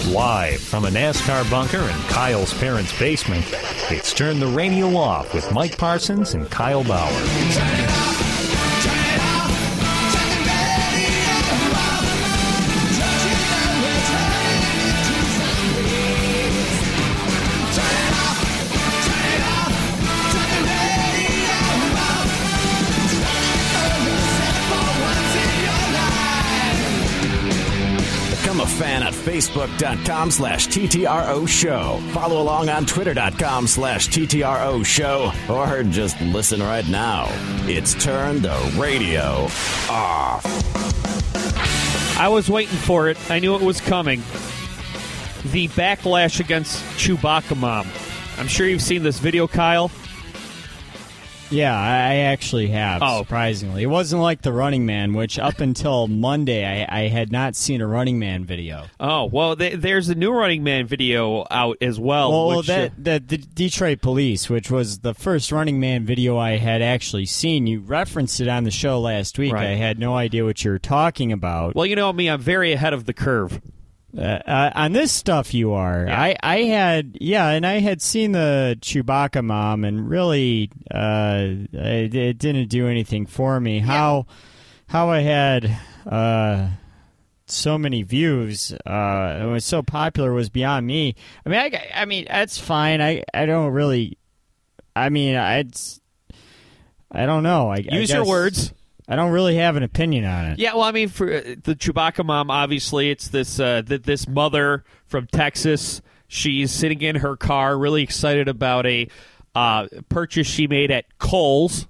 Live from a NASCAR bunker in Kyle's parents' basement, it's Turn the Radio Off with Mike Parsons and Kyle Bauer. Become a fan at Facebook.com/TTRO Show. Follow along on Twitter.com/TTRO Show. Or just listen right now. It's Turn the Radio Off. I was waiting for it. I knew it was coming. The backlash against Chewbacca Mom. I'm sure you've seen this video, Kyle. Yeah, I actually have, Oh. surprisingly. It wasn't like the Running Man, which up until Monday I had not seen a Running Man video. Oh, well, there's a new Running Man video out as well. Well, which, the Detroit Police, which was the first Running Man video I had actually seen. You referenced it on the show last week. Right. I had no idea what you were talking about. well, you know me, I'm very ahead of the curve. On this stuff, you are. Yeah. I had seen the Chewbacca Mom, and really, it didn't do anything for me. Yeah. How I had so many views, it was so popular, was beyond me. I mean, that's fine. I don't really. I mean, I don't know. Use your words. I don't really have an opinion on it. Yeah, well, I mean, for the Chewbacca Mom, obviously, it's this mother from Texas. She's sitting in her car, really excited about a purchase she made at Kohl's,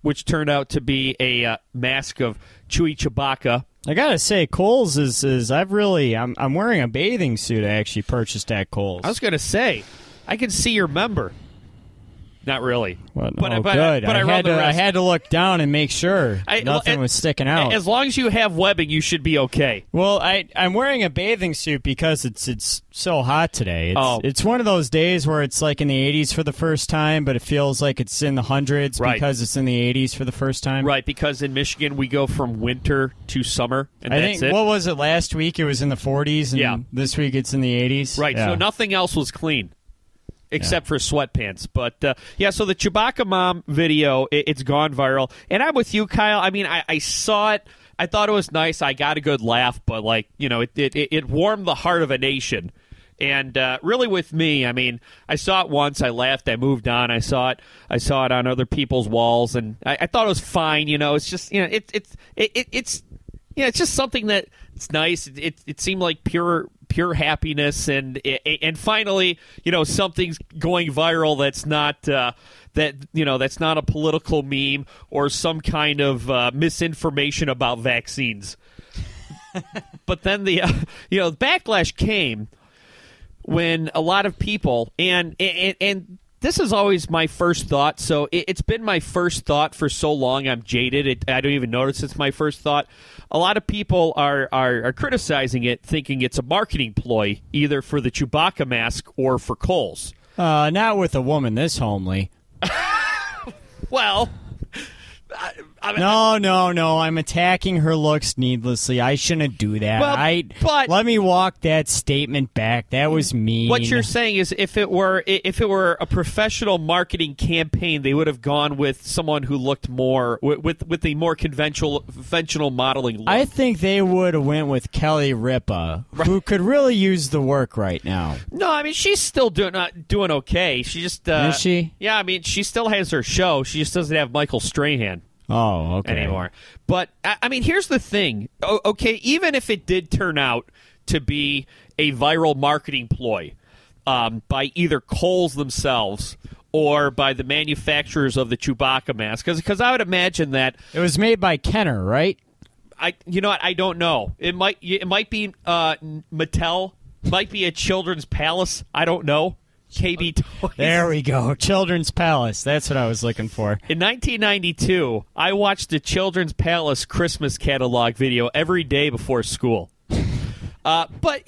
which turned out to be a mask of Chewy Chewbacca. I gotta say, Kohl's is I'm wearing a bathing suit I actually purchased at Kohl's. I was gonna say, I can see your member. Not really. Good. But I had to look down and make sure nothing was sticking out. As long as you have webbing, you should be okay. Well, I'm wearing a bathing suit because it's so hot today. It's one of those days where it's like in the 80s for the first time, but it feels like it's in the hundreds because it's in the 80s for the first time. Right, because in Michigan we go from winter to summer, and I think, what was it, last week it was in the 40s, and this week it's in the 80s? Right, so nothing else was clean. Except for sweatpants. But, so the Chewbacca Mom video, it's gone viral. And I'm with you, Kyle. I mean, I saw it. I thought it was nice. I got a good laugh. But, it warmed the heart of a nation. And really with me, I mean, I saw it once. I laughed. I moved on. I saw it on other people's walls. And I thought it was fine. It's just, it's just something that it's nice. It seemed like pure happiness, and finally, something's going viral that's not that's not a political meme or some kind of misinformation about vaccines. But then the backlash came when a lot of people and this is always my first thought, so it's been my first thought for so long. I'm jaded. I don't even notice it's my first thought. A lot of people are criticizing it, thinking it's a marketing ploy, either for the Chewbacca mask or for Kohl's. Not with a woman this homely. Well... No. I'm attacking her looks needlessly. I shouldn't do that. But let me walk that statement back. That was mean. What you're saying is, if it were a professional marketing campaign, they would have gone with someone who looked more with a more conventional modeling look. I think they would have went with Kelly Ripa, who could really use the work right now. No, I mean, she's still doing okay. She just is she? Yeah, I mean, she still has her show. She just doesn't have Michael Strahan. Oh, okay. Anymore. But, I mean, here's the thing. Okay, even if it did turn out to be a viral marketing ploy by either Kohl's themselves or by the manufacturers of the Chewbacca mask, because I would imagine that... It was made by Kenner, right? You know what? I don't know. It might be Mattel. Might be a Children's Palace. I don't know. KB Toys. There we go. Children's Palace. That's what I was looking for. In 1992, I watched the Children's Palace Christmas catalog video every day before school. But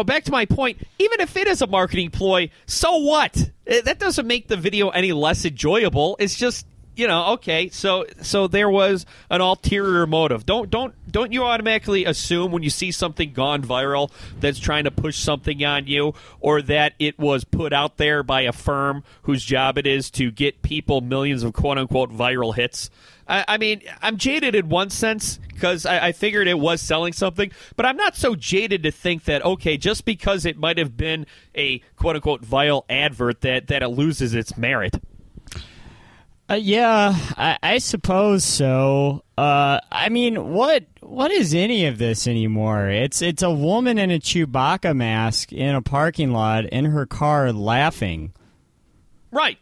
back to my point, even if it is a marketing ploy, so what? That doesn't make the video any less enjoyable. It's just okay, so there was an ulterior motive. Don't you automatically assume when you see something gone viral that's trying to push something on you, or that it was put out there by a firm whose job it is to get people millions of quote-unquote viral hits? I mean, I'm jaded in one sense because I figured it was selling something, but I'm not so jaded to think that, okay, just because it might have been a quote-unquote viral advert that it loses its merit. Yeah, I suppose so. I mean, what is any of this anymore? It's a woman in a Chewbacca mask in a parking lot in her car laughing. Right.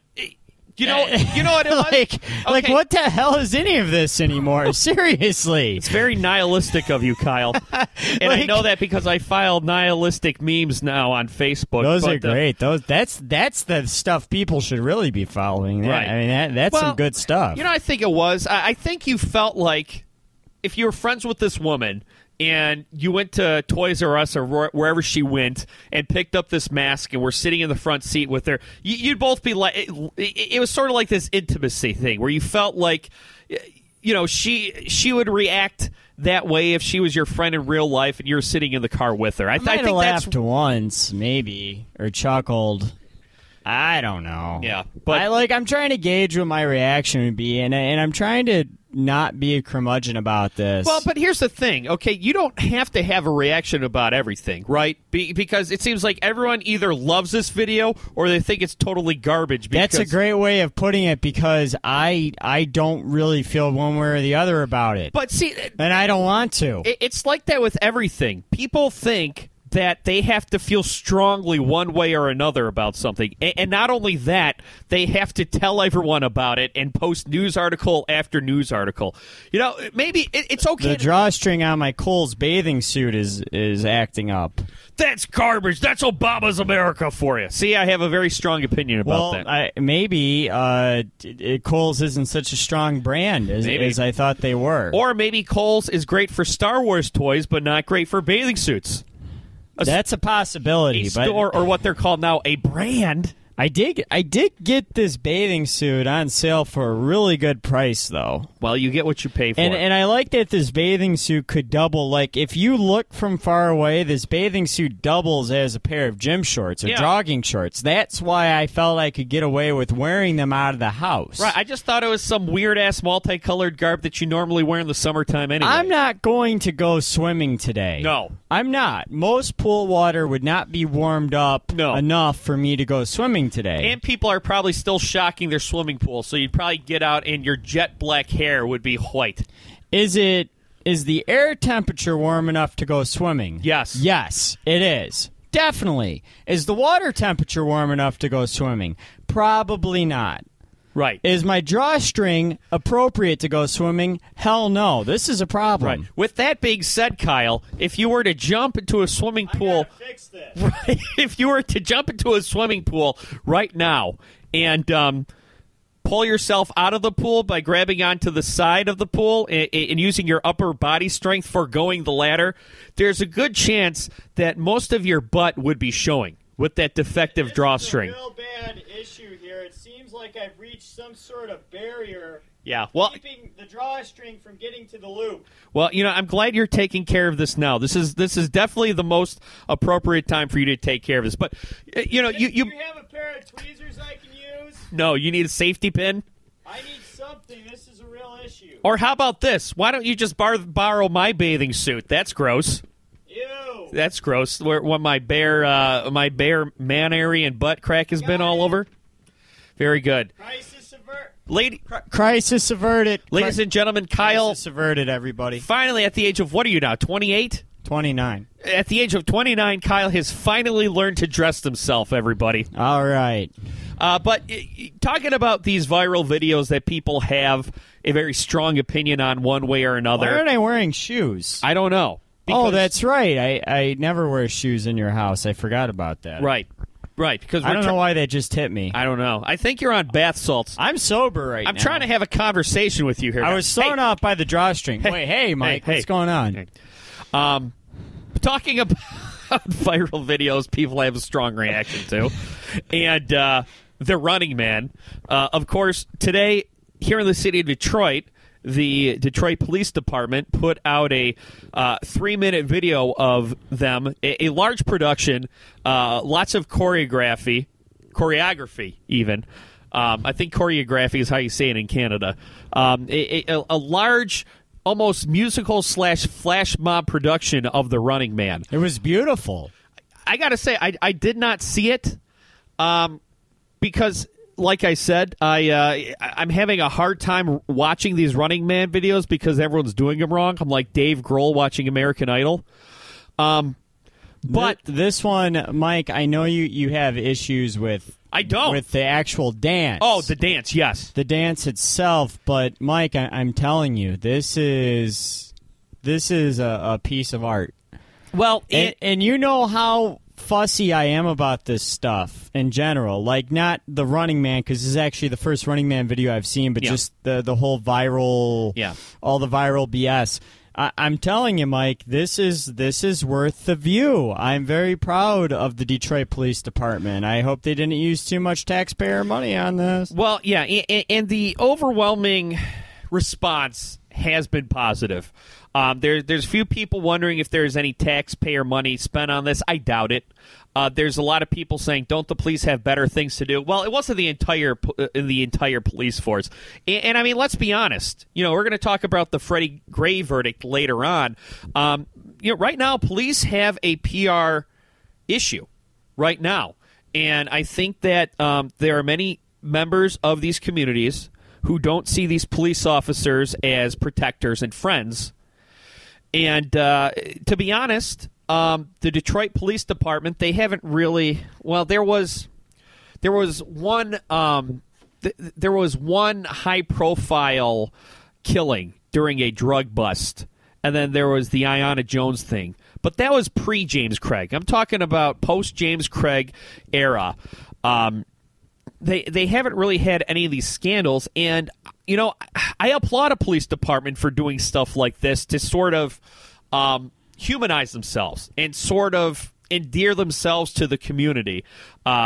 You know what it was? Like, what the hell is any of this anymore? Seriously. It's very nihilistic of you, Kyle. And I know that because I file nihilistic memes now on Facebook. Those are great. That's the stuff people should really be following. Right. I mean, that's some good stuff. I think it was. I think you felt like if you were friends with this woman and you went to Toys R Us or wherever she went and picked up this mask and were sitting in the front seat with her, you'd both be like, it was sort of like this intimacy thing where you felt like, she would react that way if she was your friend in real life and you're sitting in the car with her. I might think have laughed once, maybe, or chuckled. I don't know. Yeah, but I'm trying to gauge what my reaction would be, and I'm trying to not be a curmudgeon about this. Well, but here's the thing, okay? You don't have to have a reaction about everything, right? Because it seems like everyone either loves this video or they think it's totally garbage. That's a great way of putting it because I don't really feel one way or the other about it. But see, and I don't want to. It's like that with everything. People think that they have to feel strongly one way or another about something. And not only that, they have to tell everyone about it and post news article after news article. Maybe it's okay. The drawstring on my Kohl's bathing suit is acting up. That's garbage. That's Obama's America for you. See, I have a very strong opinion about that. Maybe Kohl's isn't such a strong brand as I thought they were. Or maybe Kohl's is great for Star Wars toys, but not great for bathing suits. That's a possibility. A store, or what they're called now, a brand. I did get this bathing suit on sale for a really good price, though. Well, you get what you pay for. And I like that this bathing suit could double. Like, if you look from far away, this bathing suit doubles as a pair of gym shorts or jogging shorts. That's why I felt I could get away with wearing them out of the house. Right. I just thought it was some weird-ass multicolored garb that you normally wear in the summertime anyway. I'm not going to go swimming today. No. I'm not. Most pool water would not be warmed up enough for me to go swimming today. And people are probably still shocking their swimming pool, so you'd probably get out and your jet black hair would be white. Is the air temperature warm enough to go swimming? Yes. Yes, it is. Definitely. Is the water temperature warm enough to go swimming? Probably not. Right. Is my drawstring appropriate to go swimming? Hell no. This is a problem. Right. With that being said, Kyle, if you were to jump into a swimming pool... I gotta fix this. Right, if you were to jump into a swimming pool right now and pull yourself out of the pool by grabbing onto the side of the pool and using your upper body strength for going the ladder, there's a good chance that most of your butt would be showing with that defective drawstring. This is a real bad issue here. It seems like I've reached some sort of barrier keeping the drawstring from getting to the loop. Well, I'm glad you're taking care of this now. This is definitely the most appropriate time for you to take care of this. But do you have a pair of tweezers I can use? No, you need a safety pin. I need something. This is a real issue. Or how about this? Why don't you just borrow my bathing suit? That's gross. Ew. That's gross. When my bare man area and butt crack has been all over. Very good. Crisis averted. Ladies and gentlemen, Kyle. Crisis averted, everybody. Finally, at the age of, what are you now, 28? 29. At the age of 29, Kyle has finally learned to dress himself, everybody. All right. But talking about these viral videos that people have a very strong opinion on one way or another. Why aren't I wearing shoes? I don't know. Oh, that's right. I never wear shoes in your house. I forgot about that. Right. Because I don't know why that just hit me. I don't know. I think you're on bath salts. I'm sober right now. I'm trying to have a conversation with you here. I was thrown off by the drawstring. Hey, Mike, what's going on? Talking about viral videos people have a strong reaction to. And the Running Man, of course, today here in the city of Detroit, the Detroit Police Department put out a 3-minute video of them, a large production, lots of choreography even. I think choreography is how you say it in Canada. A large, almost musical / flash mob production of The Running Man. It was beautiful. I got to say, I did not see it because, like I said, I'm having a hard time watching these Running Man videos because everyone's doing them wrong. I'm like Dave Grohl watching American Idol. But this one, Mike, I know you have issues with. I don't. With the actual dance. Oh, the dance, yes. The dance itself, but Mike, I'm telling you, this is a piece of art. Well, and you know how fussy I am about this stuff in general. Like, not the Running Man, because this is actually the first Running Man video I've seen, but just the whole viral, all the viral BS. I'm telling you, Mike, this is worth the view. I'm very proud of the Detroit Police Department. I hope they didn't use too much taxpayer money on this. Well, yeah, and the overwhelming response has been positive. There's few people wondering if there's any taxpayer money spent on this. I doubt it. There's a lot of people saying, "Don't the police have better things to do?" Well, it wasn't the entire police force. And I mean, let's be honest. You know, we're going to talk about the Freddie Gray verdict later on. Right now, police have a PR issue right now, and I think that there are many members of these communities who don't see these police officers as protectors and friends. And to be honest, the Detroit Police Department, they haven't really. Well, there was one high-profile killing during a drug bust, and then there was the Ayanna Jones thing. But that was pre-James Craig. I'm talking about post-James Craig era. They haven't really had any of these scandals, and I applaud a police department for doing stuff like this to sort of humanize themselves and sort of endear themselves to the community,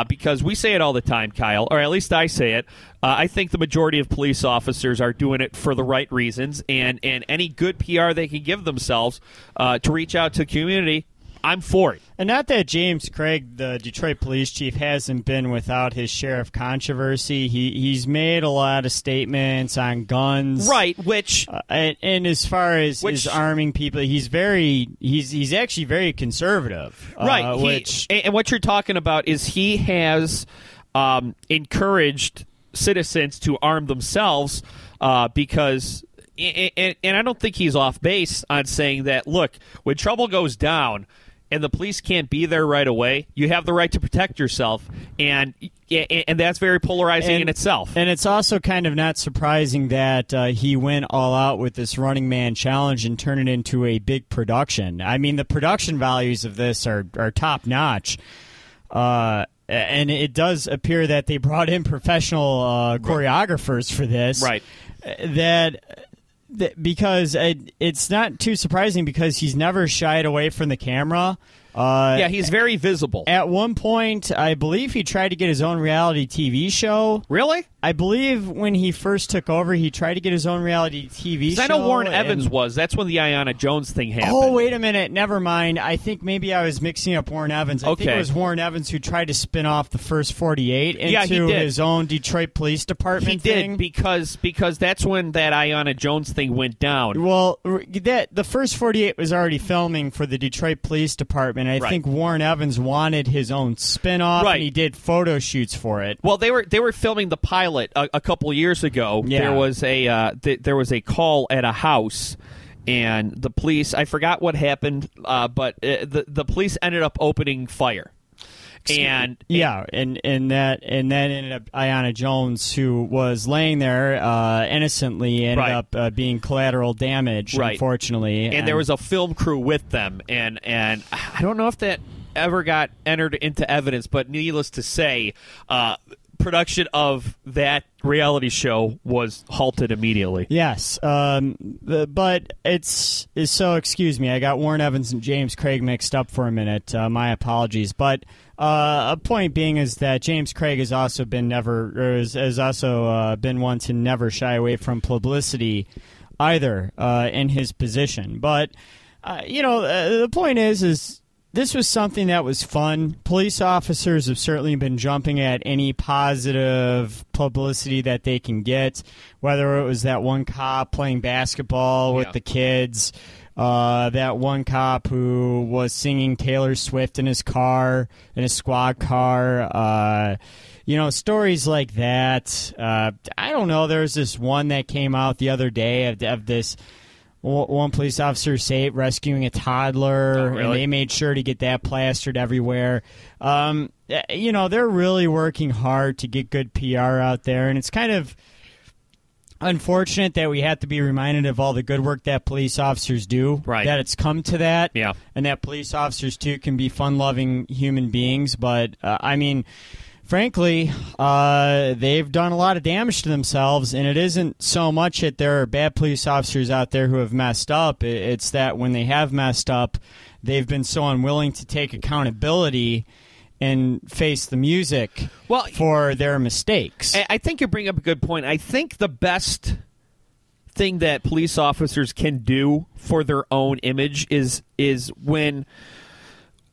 because we say it all the time, Kyle, or at least I say it. I think the majority of police officers are doing it for the right reasons, and any good PR they can give themselves to reach out to the community, I'm for it. And not that James Craig, the Detroit police chief, hasn't been without his share of controversy. He's made a lot of statements on guns, right? Which and as far as arming people, he's actually very conservative, right? And what you're talking about is he has encouraged citizens to arm themselves because. And I don't think he's off base on saying that, look, when trouble goes down and the police can't be there right away, you have the right to protect yourself. And that's very polarizing in itself. And it's also kind of not surprising that he went all out with this Running Man challenge and turned it into a big production. I mean, the production values of this are top-notch. And it does appear that they brought in professional choreographers for this. Right. Because it's not too surprising because he's never shied away from the camera. He's very visible. At one point, I believe he tried to get his own reality TV show. Really? I believe when he first took over, he tried to get his own reality TV show. I know Warren Evans was. That's when the Ayanna Jones thing happened. Oh, wait a minute. Never mind. I think maybe I was mixing up Warren Evans. I think it was Warren Evans who tried to spin off the First 48 into his own Detroit Police Department thing. He did, because that's when that Ayanna Jones thing went down. Well, the First 48 was already filming for the Detroit Police Department. I think Warren Evans wanted his own spin-off, and he did photo shoots for it. Well, they were filming the pilot a couple years ago. Yeah. There was a call at a house, and the police, I forgot what happened, but the police ended up opening fire. And that ended up Ayanna Jones, who was laying there innocently, ended up being collateral damage, unfortunately. And there was a film crew with them, and I don't know if that ever got entered into evidence, but needless to say, production of that reality show was halted immediately. Yes, but it's so. Excuse me, I got Warren Evans and James Craig mixed up for a minute. My apologies. But a point being is that James Craig has also been been one to never shy away from publicity either in his position. But the point is. This was something that was fun. Police officers have certainly been jumping at any positive publicity that they can get, whether it was that one cop playing basketball with the kids, that one cop who was singing Taylor Swift in his car, in his squad car. Stories like that. I don't know. There's this one that came out the other day of this one police officer rescuing a toddler, and they made sure to get that plastered everywhere. They're really working hard to get good PR out there, and it's kind of unfortunate that we have to be reminded of all the good work that police officers do, that it's come to that, and that police officers, too, can be fun-loving human beings. But, frankly, they've done a lot of damage to themselves, and it isn't so much that there are bad police officers out there who have messed up. It's that when they have messed up, they've been so unwilling to take accountability and face the music for their mistakes. I think you bring up a good point. I think the best thing that police officers can do for their own image is when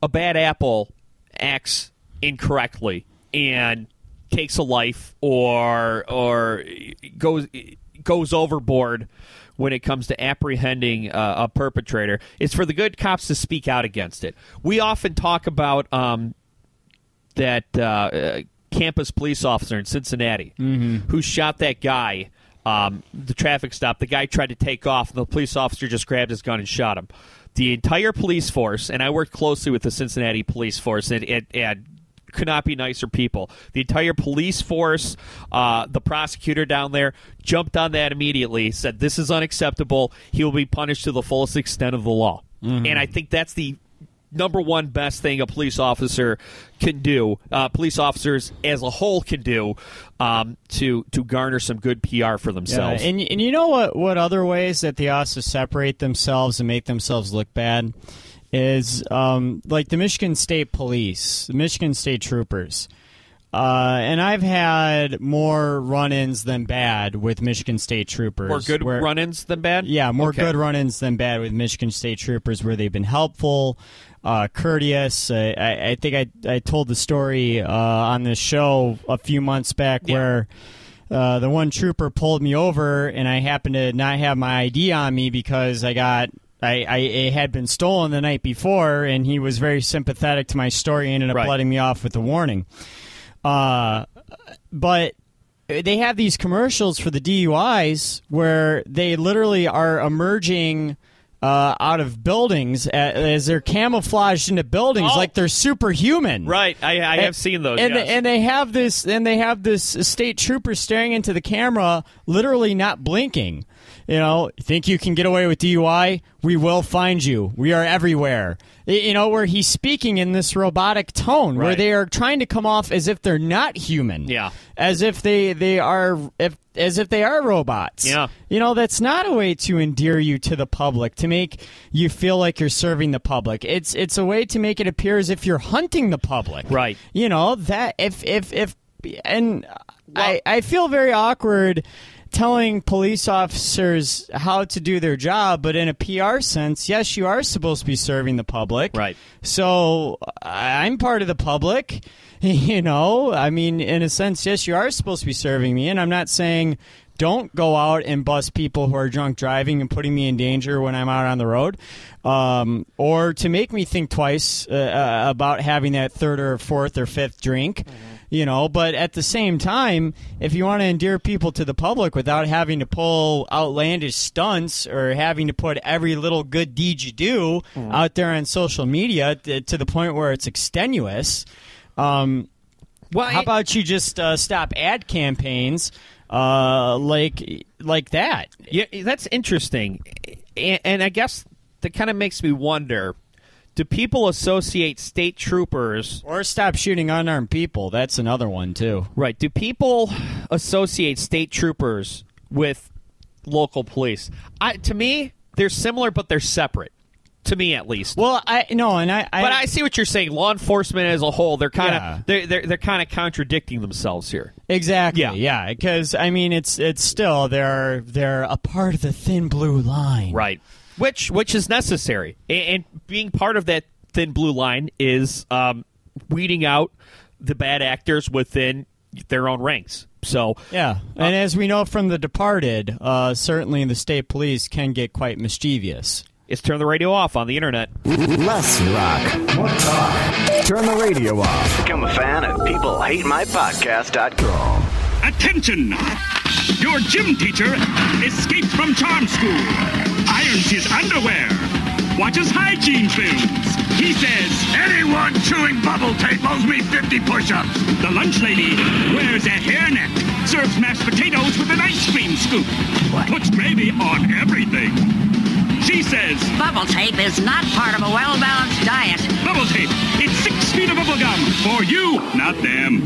a bad apple acts incorrectly and takes a life or goes overboard when it comes to apprehending a perpetrator, is for the good cops to speak out against it. We often talk about that campus police officer in Cincinnati who shot that guy, the traffic stop. The guy tried to take off, and the police officer just grabbed his gun and shot him. The entire police force, and I worked closely with the Cincinnati police force, and could not be nicer people. The entire police force, the prosecutor down there, jumped on that immediately, said this is unacceptable. He will be punished to the fullest extent of the law. And I think that's the number one best thing a police officer can do, police officers as a whole can do, to garner some good PR for themselves. Yeah, and you know what other ways that they also separate themselves and make themselves look bad is like the Michigan State Police, the Michigan State Troopers. And I've had more run-ins than bad with Michigan State Troopers. More good run-ins than bad? Yeah, more good run-ins than bad with Michigan State Troopers, where they've been helpful, courteous. I think I told the story on this show a few months back where the one trooper pulled me over, and I happened to not have my ID on me because it had been stolen the night before, and he was very sympathetic to my story and ended up letting me off with a warning. But they have these commercials for the DUIs where they literally are emerging out of buildings as they're camouflaged into buildings like they're superhuman. Right, I have seen those. And they have this state trooper staring into the camera, literally not blinking. Think you can get away with DUI? We will find you. We are everywhere. Where he's speaking in this robotic tone, where they are trying to come off as if they're not human. Yeah. As if they are robots. Yeah. That's not a way to endear you to the public, to make you feel like you're serving the public. It's a way to make it appear as if you're hunting the public. Right. That I feel very awkward telling police officers how to do their job, but in a PR sense, yes, you are supposed to be serving the public. Right. So I'm part of the public. In a sense, yes, you are supposed to be serving me, and I'm not saying don't go out and bust people who are drunk driving and putting me in danger when I'm out on the road, or to make me think twice about having that third or fourth or fifth drink. But at the same time, if you want to endear people to the public without having to pull outlandish stunts or having to put every little good deed you do out there on social media to the point where it's extenuous, how about you just stop ad campaigns like that? Yeah, that's interesting. And I guess that kind of makes me wonder, Do people associate state troopers... Or stop shooting unarmed people. That's another one, too. Right. Do people associate state troopers with local police? To me, they're similar, but they're separate. To me, at least. Well, but I see what you're saying. Law enforcement as a whole, they're kind of they're kind of contradicting themselves here. Exactly. Yeah. Because I mean, it's still they're a part of the thin blue line, right? Which is necessary, and being part of that thin blue line is weeding out the bad actors within their own ranks. So yeah, and as we know from The Departed, certainly the state police can get quite mischievous. It's Turn the Radio Off on the internet. Less rock, more talk. Turn the radio off. Become a fan at peoplehatemypodcast.com. Attention! Your gym teacher escaped from charm school. Irons his underwear. Watches hygiene films. He says, anyone chewing bubble tape owes me 50 push-ups. The lunch lady wears a hairnet. Serves mashed potatoes with an ice cream scoop. Puts gravy on everything. She says, bubble tape is not part of a well-balanced diet. Bubble tape, it's 6 feet of bubble gum for you, not them.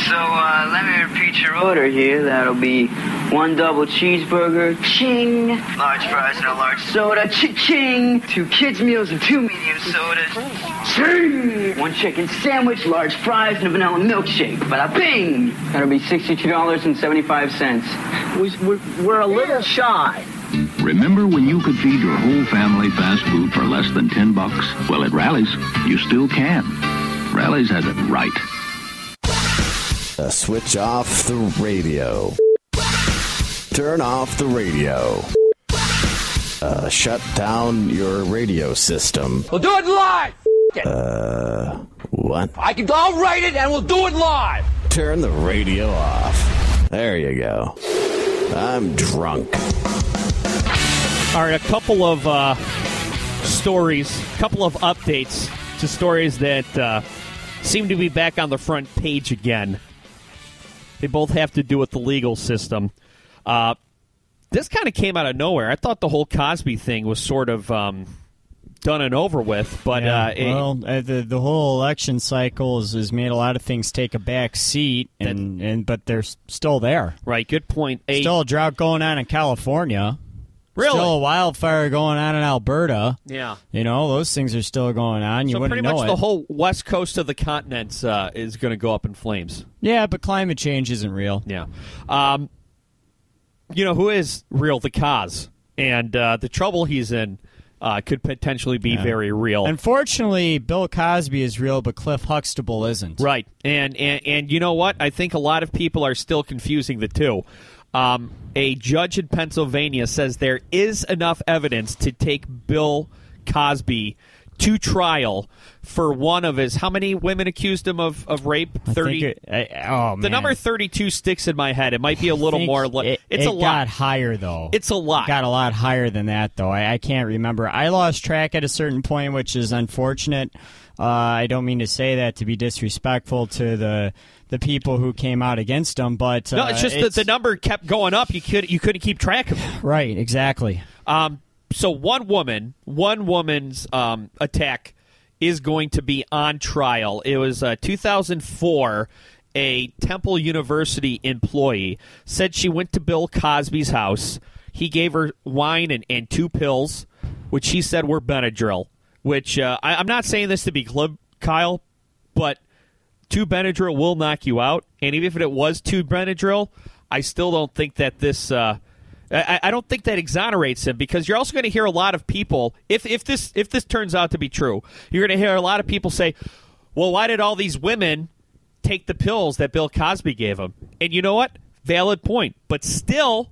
So, let me repeat your order here. That'll be 1 double cheeseburger, ching. Large fries and a large soda, ching. 2 kids meals and 2 medium sodas, ching. 1 chicken sandwich, large fries, and a vanilla milkshake. Bada bing. That'll be $62.75. We're a little shy. Remember when you could feed your whole family fast food for less than $10? Well, at Rally's, you still can. Rally's has it right. Switch off the radio. Turn off the radio. Shut down your radio system. We'll do it live! What? I'll write it and we'll do it live! Turn the radio off. There you go. I'm drunk. All right, a couple of stories, a couple of updates to stories that seem to be back on the front page again. They both have to do with the legal system. This kind of came out of nowhere. I thought the whole Cosby thing was sort of done and over with, but the whole election cycle has made a lot of things take a back seat, but they're still there. Right, good point. Still a drought going on in California. Really? Still a wildfire going on in Alberta. Yeah. You know, those things are still going on. You wouldn't know it. So pretty much the whole west coast of the continent is going to go up in flames. Yeah, but climate change isn't real. Yeah. You know who is real? The Cos. And the trouble he's in could potentially be very real. Unfortunately, Bill Cosby is real, but Cliff Huxtable isn't. Right. And you know what? I think a lot of people are still confusing the two. A judge in Pennsylvania says there is enough evidence to take Bill Cosby to trial for one of his... How many women accused him of rape? 30. The number 32 sticks in my head. It might be a little more... It's a lot. It got higher, though. It's a lot. It got a lot higher than that, though. I can't remember. I lost track at a certain point, which is unfortunate. I don't mean to say that to be disrespectful to the people who came out against him, but no, it's just that the number kept going up. You couldn't keep track of it. Right, exactly. So one woman's attack is going to be on trial. It was 2004. A Temple University employee said she went to Bill Cosby's house. He gave her wine and 2 pills, which she said were Benadryl. Which I'm not saying this to be glib, Kyle, but 2 Benadryl will knock you out. And even if it was 2 Benadryl, I still don't think that this. I don't think that exonerates him, because you're also going to hear a lot of people. If this turns out to be true, you're going to hear a lot of people say, "Well, why did all these women take the pills that Bill Cosby gave them?" And you know what? Valid point, but still.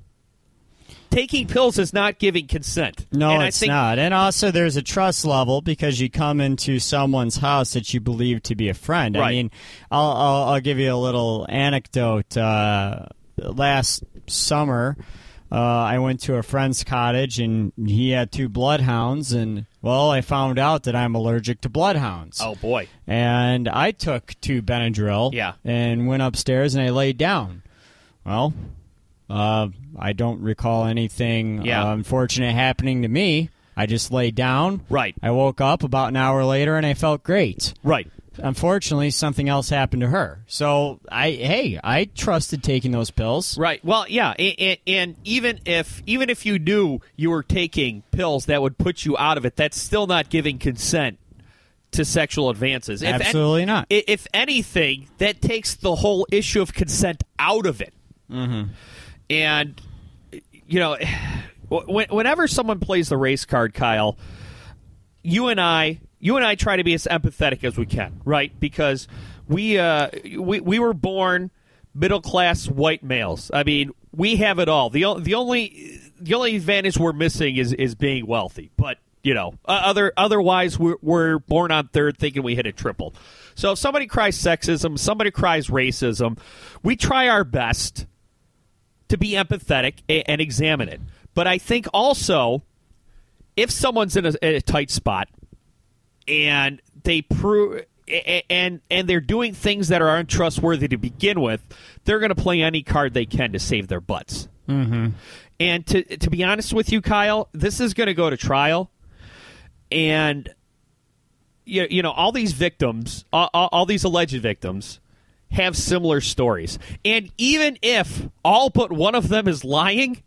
Taking pills is not giving consent. No, and it's not. And also there's a trust level because you come into someone's house that you believe to be a friend. Right. I mean, I'll give you a little anecdote. Last summer, I went to a friend's cottage, and he had 2 bloodhounds, and, well, I found out that I'm allergic to bloodhounds. Oh, boy. And I took 2 Benadryl and went upstairs, and I laid down. Well... I don't recall anything unfortunate happening to me. I just laid down. Right. I woke up about an hour later, and I felt great. Right. Unfortunately, something else happened to her. So, I trusted taking those pills. Right. Well, yeah, and even if you knew you were taking pills that would put you out of it, that's still not giving consent to sexual advances. Absolutely not. If anything, that takes the whole issue of consent out of it. Mm-hmm. And, whenever someone plays the race card, Kyle, you and I try to be as empathetic as we can, right? Because we were born middle-class white males. I mean, we have it all. The only advantage we're missing is being wealthy. But, otherwise we're born on third thinking we hit a triple. So if somebody cries sexism, somebody cries racism, we try our best to be empathetic and examine it. But I think also, if someone's in a tight spot and they prove and they're doing things that are untrustworthy to begin with, they're going to play any card they can to save their butts. Mm-hmm. And to be honest with you, Kyle, this is going to go to trial, and all these victims, all these alleged victims, have similar stories. And even if all but one of them is lying,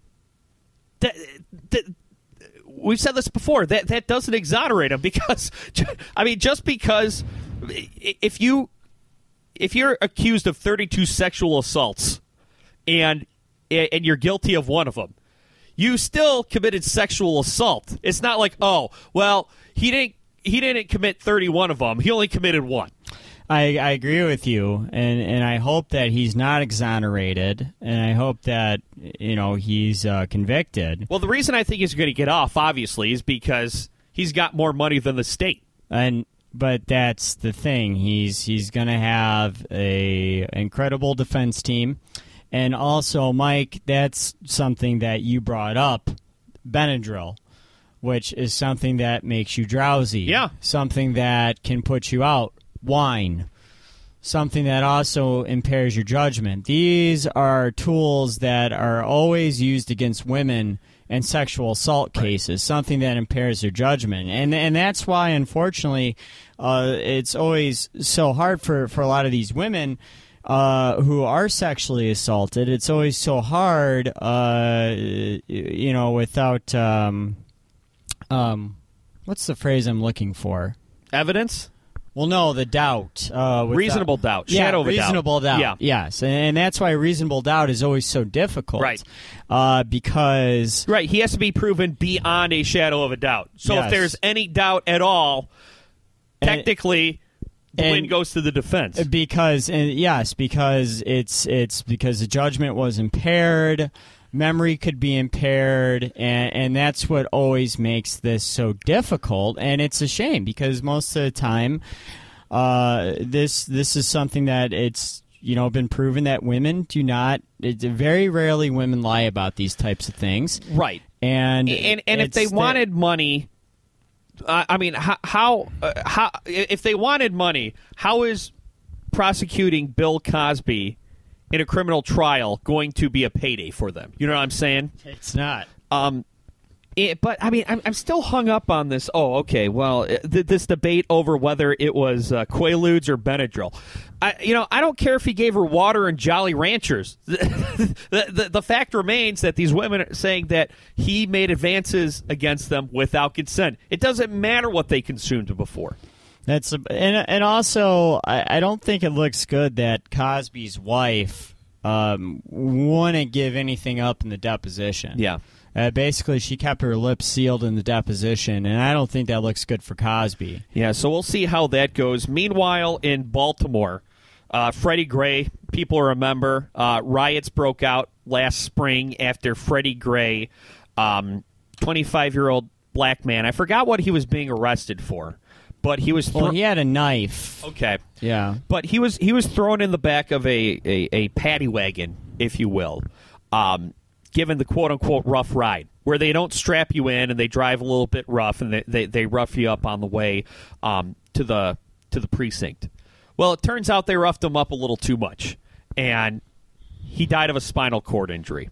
we've said this before, that doesn't exonerate them, because, just because if you're accused of 32 sexual assaults and you're guilty of one of them, you still committed sexual assault. It's not like, oh, well, he didn't commit 31 of them. He only committed one. I agree with you, and I hope that he's not exonerated, and I hope that he's convicted. Well, the reason I think he's going to get off, obviously, is because he's got more money than the state. But that's the thing. He's going to have a incredible defense team, and also, Mike, that's something that you brought up, Benadryl, which is something that makes you drowsy. Yeah. Something that can put you out. Wine, something that also impairs your judgment. These are tools that are always used against women in sexual assault cases, something that impairs their judgment. And that's why, unfortunately, it's always so hard for a lot of these women who are sexually assaulted. It's always so hard, without, what's the phrase I'm looking for? Evidence? Well, no, the doubt. Reasonable doubt. Shadow of a doubt. Reasonable doubt. Yeah. Yes, and that's why reasonable doubt is always so difficult. Right. Because... Right, he has to be proven beyond a shadow of a doubt. So Yes. if there's any doubt at all, technically, the win goes to the defense. Because it's because the judgment was impaired, memory could be impaired, and that's what always makes this so difficult. And it's a shame, because most of the time, this is something that it's been proven that women do not. Very rarely women lie about these types of things. Right. And if they wanted money, how if they wanted money, how is prosecuting Bill Cosby in a criminal trial going to be a payday for them? You know what I'm saying? It's not. But I'm still hung up on this. Oh, okay. Well, this debate over whether it was Quaaludes or Benadryl. I don't care if he gave her water and Jolly Ranchers. The fact remains that these women are saying that he made advances against them without consent. It doesn't matter what they consumed before. And also, I don't think it looks good that Cosby's wife wouldn't give anything up in the deposition. Yeah. Basically, she kept her lips sealed in the deposition, and I don't think that looks good for Cosby. Yeah, so we'll see how that goes. Meanwhile, in Baltimore, Freddie Gray, people remember, riots broke out last spring after Freddie Gray, 25-year-old black man, I forgot what he was being arrested for. But he was he had a knife. Okay. Yeah. But he was thrown in the back of a paddy wagon, if you will, given the quote-unquote rough ride, where they don't strap you in and they drive a little bit rough and they rough you up on the way to the precinct. Well, it turns out they roughed him up a little too much, and he died of a spinal cord injury.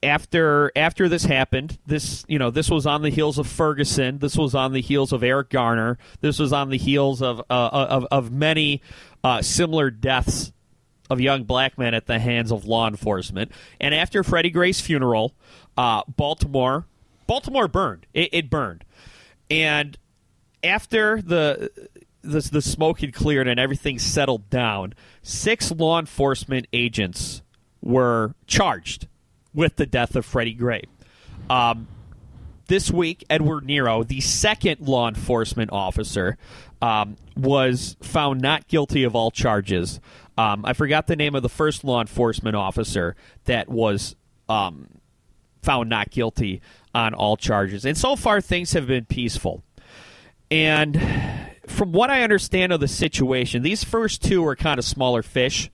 after this happened, this was on the heels of Ferguson. This was on the heels of Eric Garner. This was on the heels of many similar deaths of young black men at the hands of law enforcement. And after Freddie Gray's funeral, Baltimore burned. It burned. And after the smoke had cleared and everything settled down, 6 law enforcement agents were charged with the death of Freddie Gray. This week, Edward Nero, the second law enforcement officer, was found not guilty of all charges. I forgot the name of the first law enforcement officer that was found not guilty on all charges. And so far, things have been peaceful. And from what I understand of the situation, these first 2 are kind of smaller fish.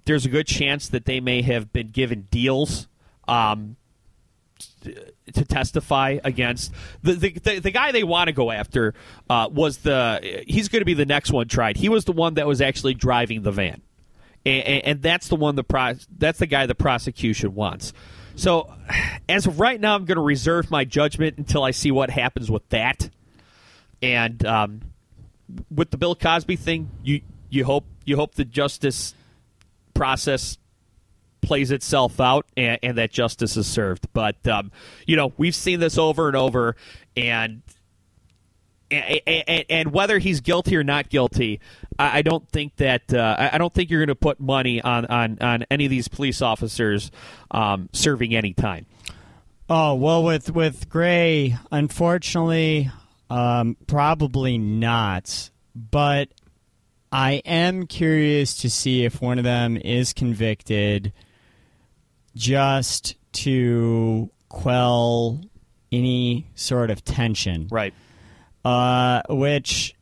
There's a good chance that they may have been given deals to testify against. The guy they want to go after he's going to be the next one tried. He was the one that was actually driving the van. And that's the one that's the guy the prosecution wants. So as of right now, I'm going to reserve my judgment until I see what happens with that. And with the Bill Cosby thing, you hope the justice process plays itself out and that justice is served. But we've seen this over and over, and whether he's guilty or not guilty, I don't think that I don't think you're going to put money on any of these police officers serving any time. Oh well, with Gray, unfortunately, probably not. But I am curious to see if one of them is convicted just to quell any sort of tension. Right. Which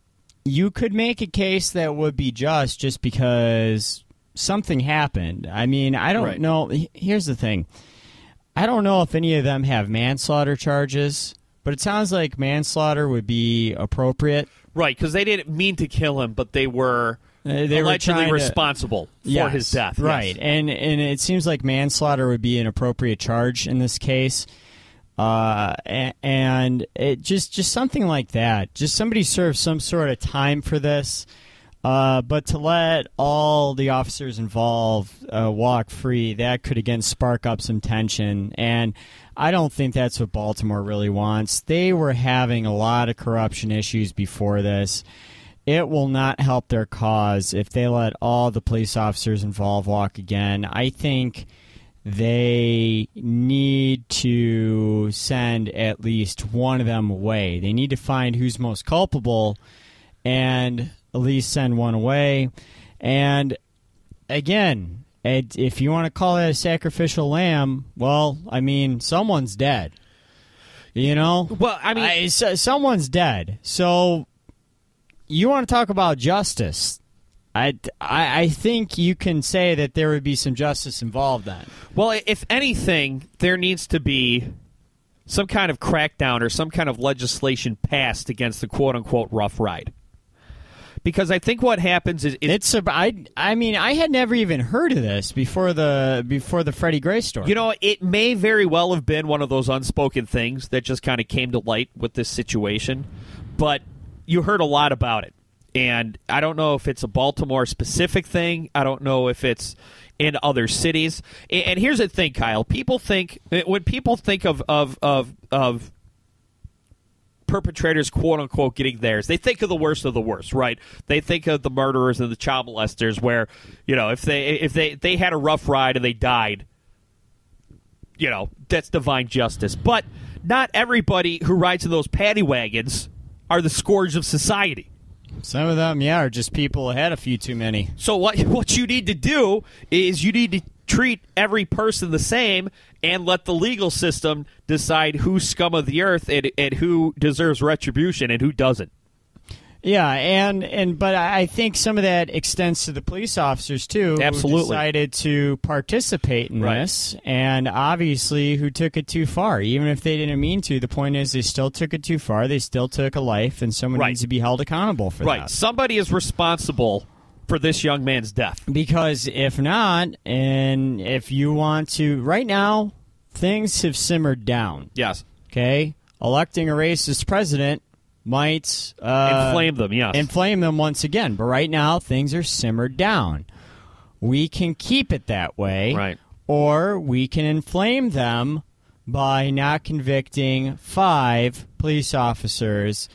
you could make a case that would be just because something happened. I mean, I don't know. Here's the thing. I don't know if any of them have manslaughter charges, but it sounds like manslaughter would be appropriate. Right, because they didn't mean to kill him, but they were allegedly responsible for his death. Right, yes. and it seems like manslaughter would be an appropriate charge in this case. And it just something like that. Just somebody serve some sort of time for this. But to let all the officers involved walk free, that could again spark up some tension. And I don't think that's what Baltimore really wants. They were having a lot of corruption issues before this. It will not help their cause if they let all the police officers involved walk again. I think they need to send at least one of them away. They need to find who's most culpable and at least send one away. And again, if you want to call it a sacrificial lamb, well, I mean, someone's dead. You know? Well, I mean, someone's dead. So you want to talk about justice? I think you can say that there would be some justice involved then. Well, if anything, there needs to be some kind of crackdown or some kind of legislation passed against the quote-unquote rough ride. Because I think what happens is I mean, I had never even heard of this before the Freddie Gray story. You know, it may very well have been one of those unspoken things that just kind of came to light with this situation, but you heard a lot about it. And I don't know if it's a Baltimore-specific thing. I don't know if it's in other cities. And here's the thing, Kyle. When people think of perpetrators, quote-unquote, getting theirs, they think of the worst of the worst, right? They think of the murderers and the child molesters where, you know, if they had a rough ride and they died, you know, that's divine justice. But not everybody who rides in those paddy wagons are the scourge of society. Some of them, yeah, are just people who had a few too many. So what you need to do is you need to treat every person the same and let the legal system decide who's scum of the earth and who deserves retribution and who doesn't. Yeah, but I think some of that extends to the police officers, too, Absolutely. who decided to participate in this, and obviously who took it too far. Even if they didn't mean to, the point is they still took it too far. They still took a life, and someone needs to be held accountable for that. Right. Somebody is responsible for this young man's death. Because if not, and if you want to, right now, things have simmered down. Yes. Okay? Electing a racist president might inflame them, yes. Inflame them once again. But right now, things are simmered down. We can keep it that way. Right. Or we can inflame them by not convicting 5 police officers,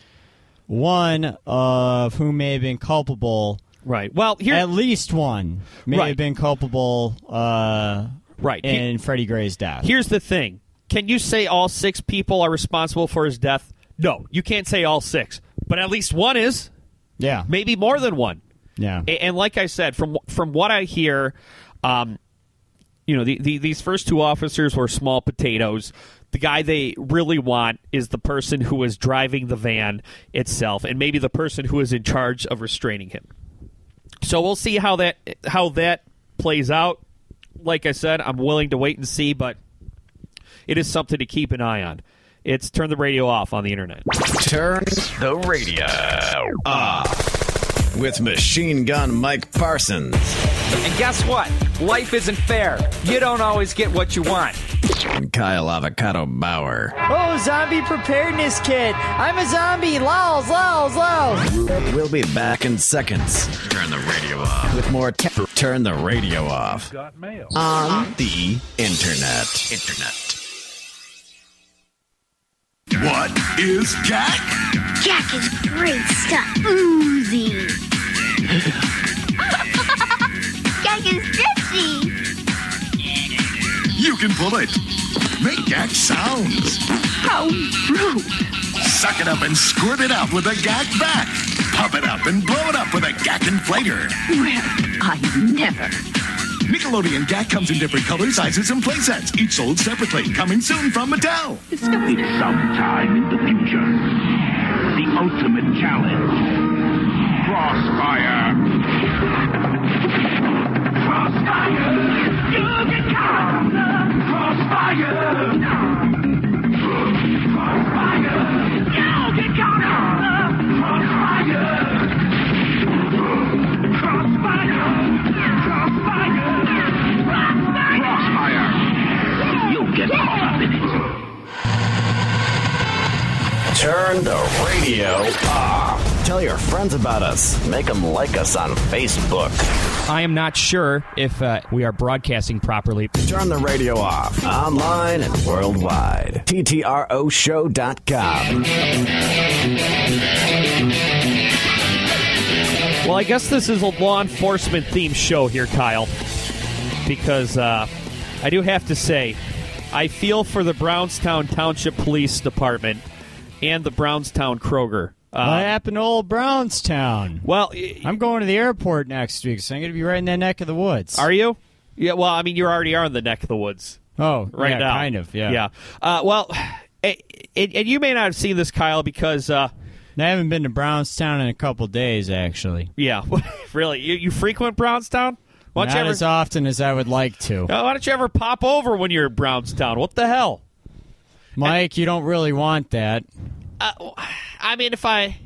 one of whom may have been culpable. Right. Well, at least one may have been culpable in Freddie Gray's death. Here's the thing. Can you say all 6 people are responsible for his death? No, you can't say all 6. But at least one is. Yeah. Maybe more than one. Yeah. And like I said, from what I hear, these first 2 officers were small potatoes. The guy they really want is the person who is driving the van itself, and maybe the person who is in charge of restraining him. So we'll see how that plays out. Like I said, I'm willing to wait and see, but it is something to keep an eye on. It's Turn the Radio Off on the internet. Turn the radio off with Machine Gun Mike Parsons. And guess what? Life isn't fair. You don't always get what you want. And Kyle Avocado Bauer. Oh, zombie preparedness kit. I'm a zombie. Lols, lols, lols. We'll be back in seconds. Turn the radio off. With more Turn the Radio Off. Got mail. On the internet. What is Jack? Jack is great stuff. Oozy. Jack is stretchy. You can pull it. Make Jack sounds. How rude. Suck it up and squirt it out with a Gak Vac. Pump it up and blow it up with a Gak Inflator. Well, I never. Nickelodeon Gak comes in different colors, sizes, and playsets, each sold separately. Coming soon from Mattel. It's sometime in the future. The ultimate challenge. Crossfire. Crossfire. You can count. Crossfire. Crossfire. You can count. Crossfire. Crossfire. You'll get caught up in it. Turn the radio off. Tell your friends about us. Make them like us on Facebook. I am not sure if we are broadcasting properly. Turn the radio off. Online and worldwide. TTROshow.com. Well, I guess this is a law enforcement themed show here, Kyle, because I do have to say, I feel for the Brownstown Township Police Department and the Brownstown Kroger. What happened to old Brownstown? Well, I'm going to the airport next week, so I'm going to be right in that neck of the woods. Are you? Yeah, well, I mean, you already are in the neck of the woods. Oh, right now. Kind of, yeah. Well, and you may not have seen this, Kyle, because... I haven't been to Brownstown in a couple days, actually. Yeah, really? You frequent Brownstown? Not as often as I would like to. Why don't you ever pop over when you're in Brownstown? What the hell? Mike, you don't really want that. I mean, if I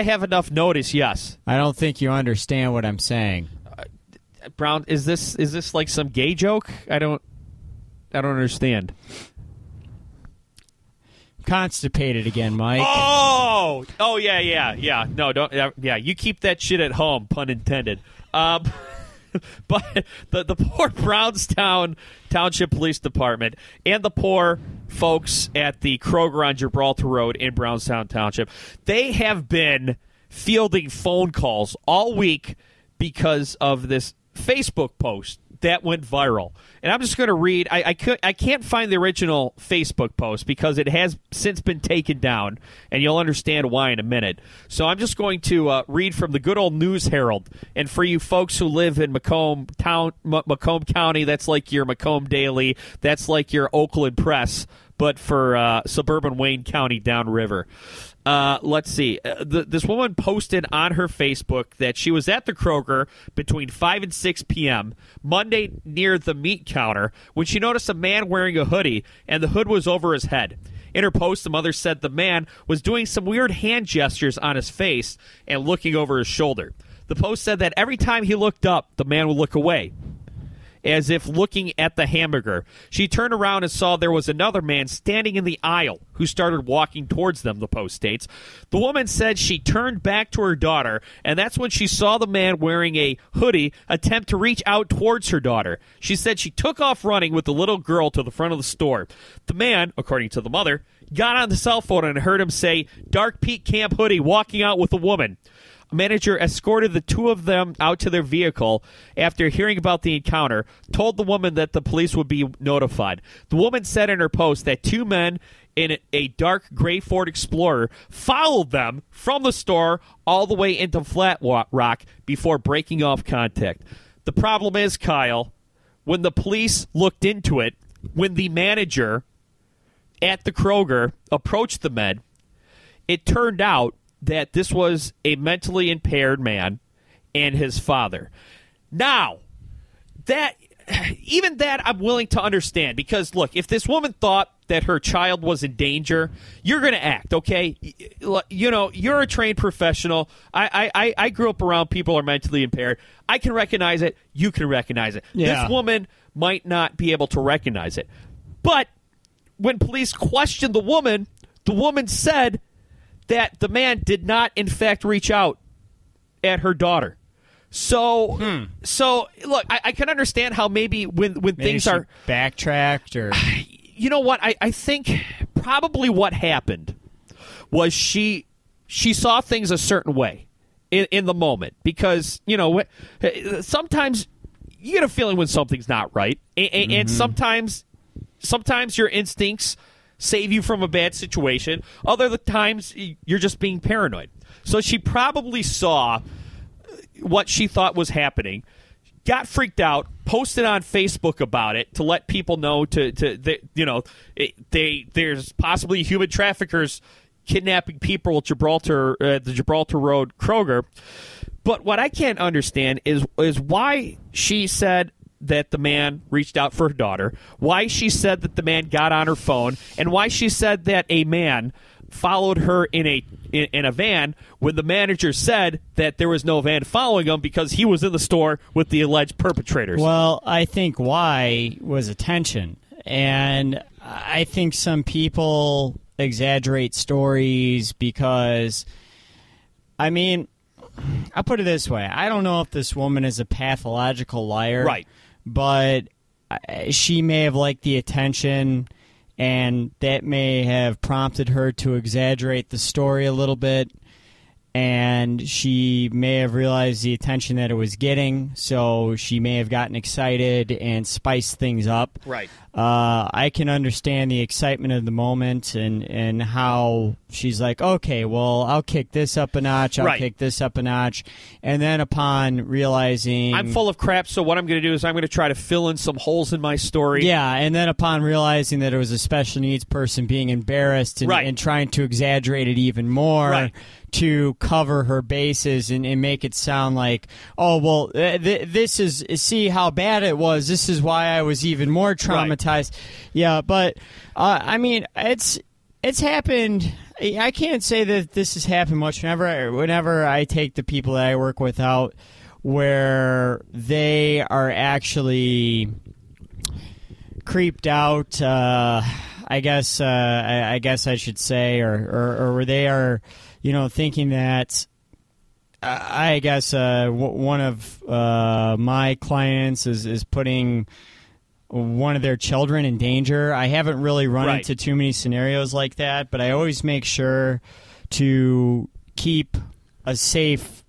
have enough notice, yes. I don't think you understand what I'm saying. Brown, is this like some gay joke? I don't understand. Constipated again, Mike. Oh, yeah. No, don't. Yeah, you keep that shit at home. Pun intended. But the poor Brownstown Township Police Department and the poor folks at the Kroger on Gibraltar Road in Brownstown Township, they have been fielding phone calls all week because of this Facebook post that went viral. And I'm just going to read. I can't find the original Facebook post because it has since been taken down, and you'll understand why in a minute. So I'm just going to read from the good old News Herald. And for you folks who live in Macomb County, that's like your Macomb Daily. That's like your Oakland Press, but for suburban Wayne County downriver. Let's see. This woman posted on her Facebook that she was at the Kroger between 5 and 6 p.m. Monday near the meat counter when she noticed a man wearing a hoodie, and the hood was over his head. In her post, the mother said the man was doing some weird hand gestures on his face and looking over his shoulder. The post said that every time he looked up, the man would look away, as if looking at the hamburger. She turned around and saw there was another man standing in the aisle who started walking towards them, the post states. The woman said she turned back to her daughter, and that's when she saw the man wearing a hoodie attempt to reach out towards her daughter. She said she took off running with the little girl to the front of the store. The man, according to the mother, got on the cell phone and heard him say, "Dark Peak Camp hoodie, walking out with a woman." A manager escorted the two of them out to their vehicle after hearing about the encounter, told the woman that the police would be notified. The woman said in her post that two men in a dark gray Ford Explorer followed them from the store all the way into Flat Rock before breaking off contact. The problem is, Kyle, when the police looked into it, when the manager at the Kroger approached the men, it turned out that this was a mentally impaired man and his father. Now, even that I'm willing to understand, because, look, if this woman thought that her child was in danger, you're going to act, okay? You know, you're a trained professional. I grew up around people who are mentally impaired. I can recognize it. You can recognize it. Yeah. This woman might not be able to recognize it. But when police questioned the woman said that the man did not, in fact, reach out at her daughter. So look, I can understand how maybe when things are backtracked or, you know what? I think probably what happened was she saw things a certain way in the moment, because sometimes you get a feeling when something's not right, and sometimes your instincts save you from a bad situation. Other times, you're just being paranoid. So she probably saw what she thought was happening, got freaked out, posted on Facebook about it to let people know there's possibly human traffickers kidnapping people at the Gibraltar Road Kroger. But what I can't understand is why she said that the man reached out for her daughter, why she said that the man got on her phone, and why she said that a man followed her in a van when the manager said that there was no van following him because he was in the store with the alleged perpetrators. Well, I think why was attention. And I think some people exaggerate stories because, I mean, I'll put it this way. I don't know if this woman is a pathological liar. Right. But she may have liked the attention, and that may have prompted her to exaggerate the story a little bit, and she may have realized the attention that it was getting, so she may have gotten excited and spiced things up. Right. I can understand the excitement of the moment and how she's like, okay, well, I'll kick this up a notch, I'll kick this up a notch, and then upon realizing I'm full of crap, so what I'm going to do is I'm going to try to fill in some holes in my story. Yeah, and then upon realizing that it was a special needs person, being embarrassed and trying to exaggerate it even more to cover her bases and make it sound like, oh, well, this is, see how bad it was, this is why I was even more traumatized. Yeah, but I mean, it's happened. I can't say that this has happened much. Whenever I take the people that I work with out where they are actually creeped out, I guess I should say, or where they are, thinking that. I guess one of my clients is putting one of their children in danger. I haven't really run into too many scenarios like that, but I always make sure to keep a safe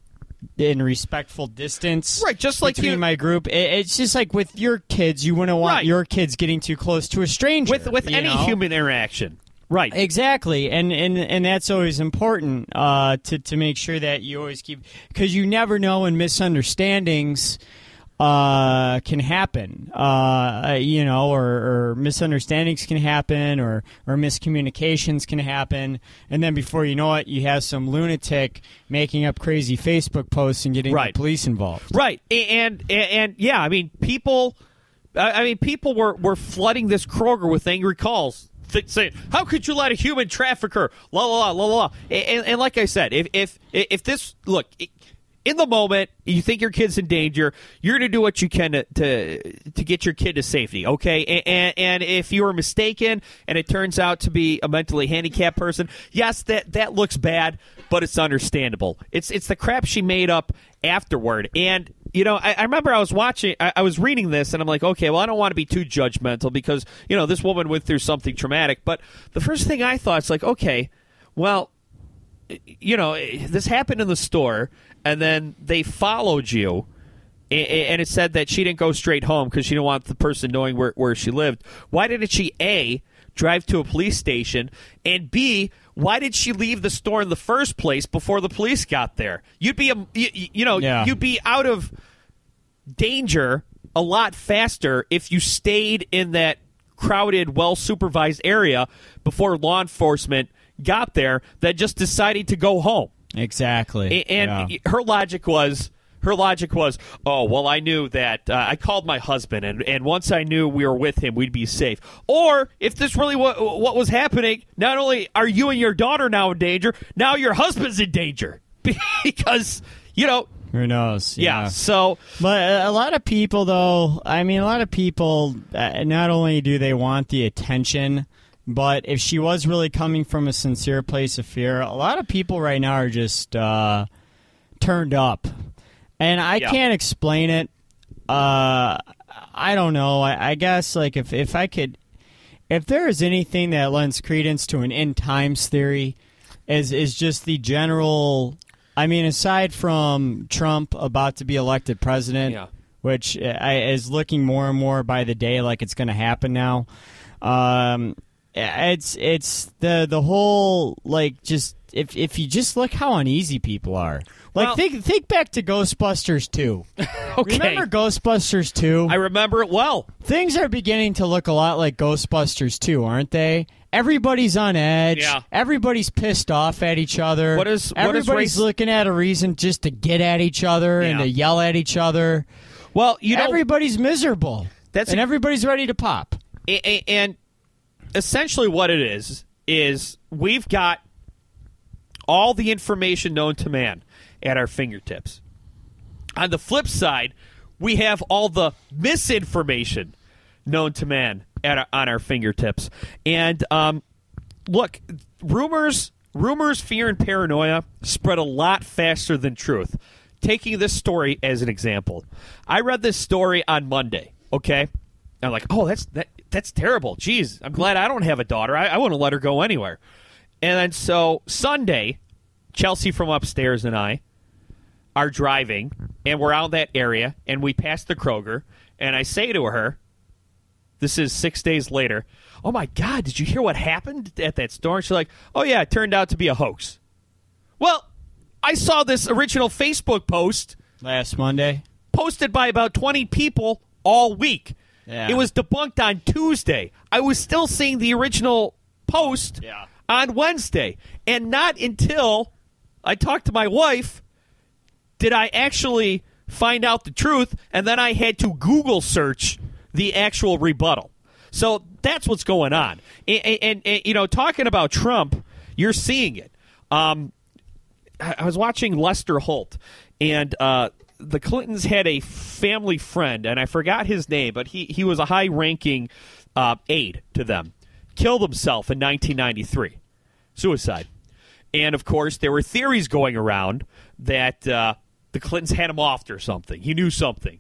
and respectful distance just like between my group. It's just like with your kids, you wouldn't want your kids getting too close to a stranger. With any human interaction. Right. Exactly. And that's always important to make sure that you always keep, because you never know when misunderstandings can happen, or misunderstandings can happen, or miscommunications can happen, and then before you know it, you have some lunatic making up crazy Facebook posts and getting the police involved. Right, and yeah, I mean, people were flooding this Kroger with angry calls. Saying, how could you let a human trafficker? La la la la la. And like I said, if this look. in the moment, you think your kid's in danger, you're going to do what you can to get your kid to safety, okay? And if you were mistaken and it turns out to be a mentally handicapped person, yes, that looks bad, but it's understandable. It's the crap she made up afterward. And, I remember I was reading this, and I'm like, okay, well, I don't want to be too judgmental because, this woman went through something traumatic. But the first thing I thought is like, okay, well, this happened in the store, and then they followed you, and it said that she didn't go straight home because she didn't want the person knowing where she lived. Why didn't she, A, drive to a police station, and B, why did she leave the store in the first place before the police got there? You'd be, you'd be out of danger a lot faster if you stayed in that crowded, well-supervised area before law enforcement got there that just decided to go home. Exactly. And her logic was, oh, well, I knew that I called my husband, and once I knew we were with him, we'd be safe. Or if this really what was happening, not only are you and your daughter now in danger, now your husband's in danger because, who knows? Yeah. So, but a lot of people, though, not only do they want the attention, but if she was really coming from a sincere place of fear, a lot of people right now are just turned up. And I can't explain it. I don't know. I guess like if there is anything that lends credence to an end times theory, is just the general. I mean, aside from Trump about to be elected president, which is looking more and more by the day like it's going to happen now. It's the whole like just if you just look how uneasy people are. Like think back to Ghostbusters 2. Okay. Remember Ghostbusters 2? I remember it well. Things are beginning to look a lot like Ghostbusters 2, aren't they? Everybody's on edge. Yeah. Everybody's pissed off at each other. Everybody's looking at a reason just to get at each other and to yell at each other. Well, everybody's miserable. Everybody's ready to pop. And essentially what it is we've got all the information known to man at our fingertips. On the flip side, we have all the misinformation known to man on our fingertips. And look, rumors, fear, and paranoia spread a lot faster than truth. Taking this story as an example, I read this story on Monday. Okay, I'm like, oh, that's terrible. Jeez, I'm glad I don't have a daughter. I wouldn't let her go anywhere. And then so Sunday, Chelsea from upstairs and I are driving, and we're out in that area, and we pass the Kroger, and I say to her, this is 6 days later, oh, my God, did you hear what happened at that store? And she's like, oh, yeah, it turned out to be a hoax. Well, I saw this original Facebook post last Monday, posted by about 20 people all week. Yeah. It was debunked on Tuesday. I was still seeing the original post on Wednesday, and not until I talked to my wife did I actually find out the truth, and then I had to Google search the actual rebuttal. So that's what's going on. And talking about Trump, you're seeing it. I was watching Lester Holt, and the Clintons had a family friend, and I forgot his name, but he was a high-ranking aide to them. Killed himself in 1993. Suicide. And, of course, there were theories going around that the Clintons had him offed or something. He knew something,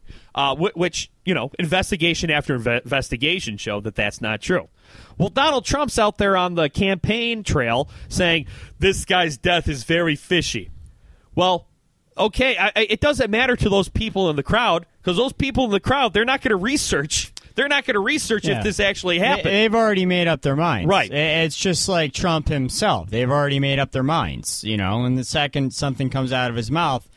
which, investigation after investigation showed that that's not true. Well, Donald Trump's out there on the campaign trail saying this guy's death is very fishy. Well, okay, it doesn't matter to those people in the crowd because those people in the crowd, they're not going to research. They're not going to research if this actually happened. They've already made up their minds. Right. It's just like Trump himself. They've already made up their minds, and the second something comes out of his mouth,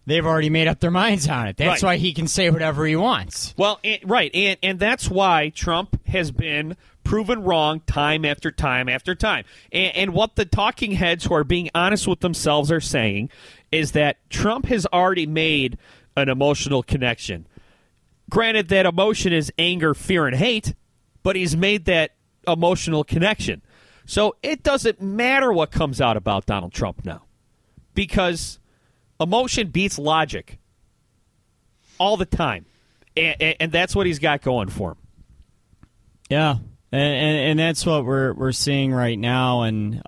they've already made up their minds on it. That's why he can say whatever he wants. Well, and that's why Trump has been proven wrong time after time after time. And what the talking heads who are being honest with themselves are saying is that Trump has already made an emotional connection. Granted, that emotion is anger, fear, and hate, but he's made that emotional connection. So it doesn't matter what comes out about Donald Trump now because Emotion beats logic all the time, and that's what he's got going for him. Yeah, and that's what we're seeing right now, and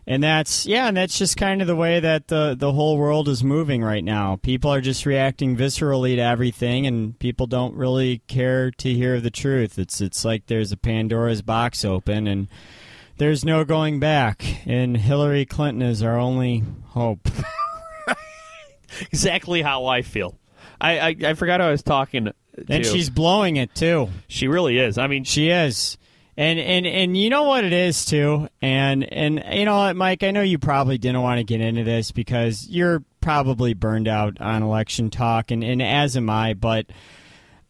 that's just kind of the way that the whole world is moving right now. People are just reacting viscerally to everything, and people don't really care to hear the truth. It's like there's a Pandora's box open, and there's no going back. And Hillary Clinton is our only hope. Exactly how I feel. I forgot who I was talking to. And she's blowing it too. She really is. I mean, she is. And you know what it is too, and you know what, Mike, I know you probably didn't want to get into this because you're probably burned out on election talk, and as am I, but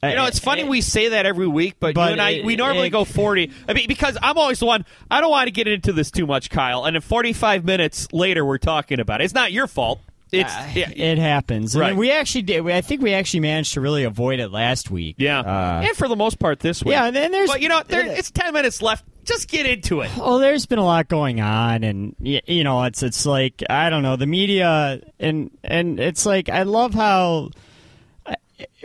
you know, it's funny we say that every week, but you and I, we normally go 40. I mean, because I'm always the one, I don't want to get into this too much, Kyle, and then 45 minutes later we're talking about it. It's not your fault. It happens. Right. I mean, we actually did. I think we actually managed to really avoid it last week. Yeah, and for the most part this week. Yeah, and then there's. But you know, it's 10 minutes left. Just get into it. Well, there's been a lot going on, and you know, it's like, I don't know, the media, and it's like, I love how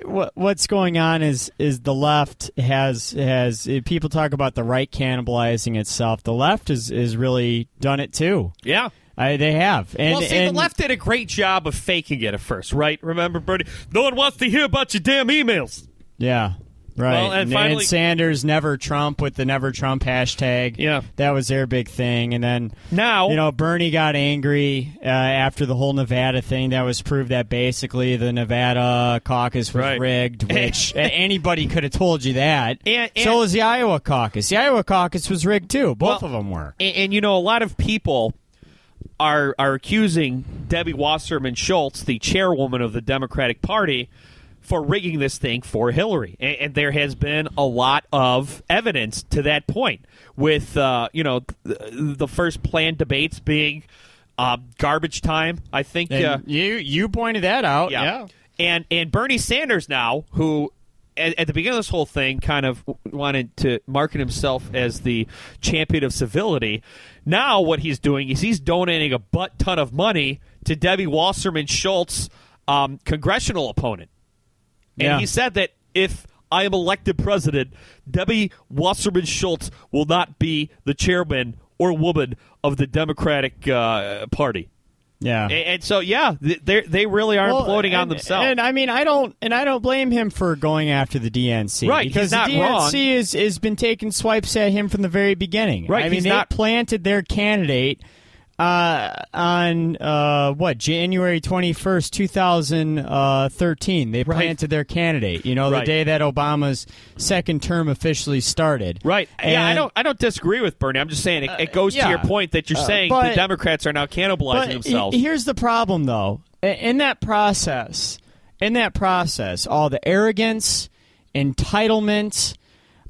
what's going on is the left has people talk about the right cannibalizing itself. The left is really done it too. Yeah. They have. And, well, see, the left did a great job of faking it at first, right? Remember, Bernie? No one wants to hear about your damn emails. Yeah, right. Well, and finally, and Sanders Never Trump with the Never Trump hashtag. Yeah. That was their big thing. And then now, you know, Bernie got angry after the whole Nevada thing. That was proved that basically the Nevada caucus was rigged, which anybody could have told you that. And so was the Iowa caucus. The Iowa caucus was rigged, too. Both of them were. And you know, a lot of people are accusing Debbie Wasserman Schultz, the chairwoman of the Democratic Party, for rigging this thing for Hillary. And there has been a lot of evidence to that point, with you know, the first planned debates being garbage time. I think you pointed that out. Yeah. And Bernie Sanders now, who at the beginning of this whole thing kind of wanted to market himself as the champion of civility. Now what he's doing is he's donating a butt ton of money to Debbie Wasserman Schultz, congressional opponent. And he said that if I am elected president, Debbie Wasserman Schultz will not be the chairman or woman of the Democratic Party. Yeah, and so they really are imploding on themselves. And I mean, I don't blame him for going after the DNC, right? Because the DNC has been taking swipes at him from the very beginning. Right? I mean, they planted their candidate on January 21st, 2013. They planted their candidate. You know, the day that Obama's second term officially started. Right. And, I don't disagree with Bernie. I'm just saying it goes to your point that you're saying the Democrats are now cannibalizing themselves. Here's the problem, though. In that process, all the arrogance, entitlement,